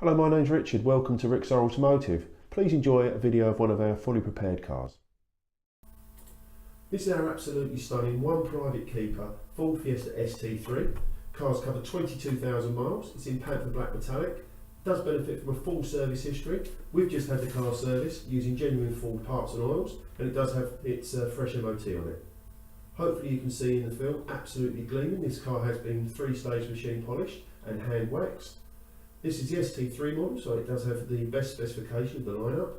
Hello, my name's Richard. Welcome to Rick's Automotive. Please enjoy a video of one of our fully prepared cars. This is our absolutely stunning one private keeper Ford Fiesta ST3. Car's covered 22,000 miles. It's in Panther black metallic. Does benefit from a full service history. We've just had the car serviced using genuine Ford parts and oils, and it does have its fresh MOT on it. Hopefully you can see in the film, absolutely gleaming. This car has been 3-stage machine polished and hand waxed. This is the ST3 model, so it does have the best specification of the lineup.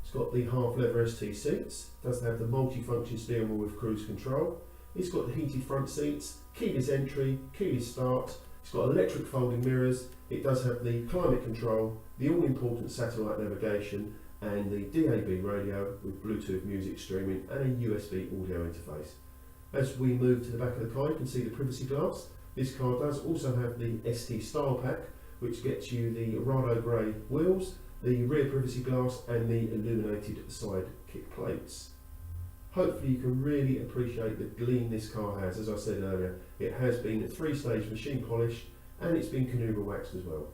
It's got the half leather ST seats, does have the multi-function steering wheel with cruise control. It's got the heated front seats, keyless entry, keyless start. It's got electric folding mirrors. It does have the climate control, the all-important satellite navigation, and the DAB radio with Bluetooth music streaming and a USB audio interface. As we move to the back of the car, you can see the privacy glass. This car does also have the ST Style Pack, which gets you the Rado grey wheels, the rear privacy glass and the illuminated side kick plates. Hopefully you can really appreciate the gleam this car has. As I said earlier, it has been 3-stage machine polished and it's been Canubra waxed as well.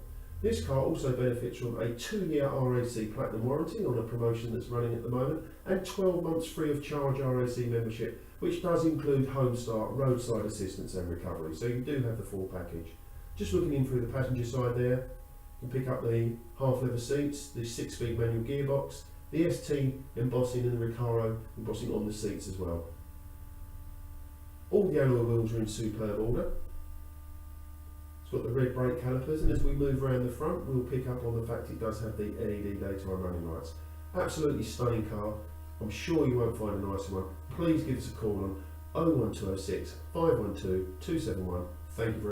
This car also benefits from a 2-year RAC Platinum warranty on a promotion that's running at the moment, and 12 months free of charge RAC membership, which does include home start, roadside assistance and recovery, so you do have the full package. Just looking in through the passenger side there, you can pick up the half leather seats, the 6-speed manual gearbox, the ST embossing and the Recaro embossing on the seats as well. All the alloy wheels are in superb order. It's got the red brake calipers, and as we move around the front we'll pick up on the fact it does have the LED daytime running lights. Absolutely stunning car. I'm sure you won't find a nicer one. Please give us a call on 01206 512 271. Thank you very much.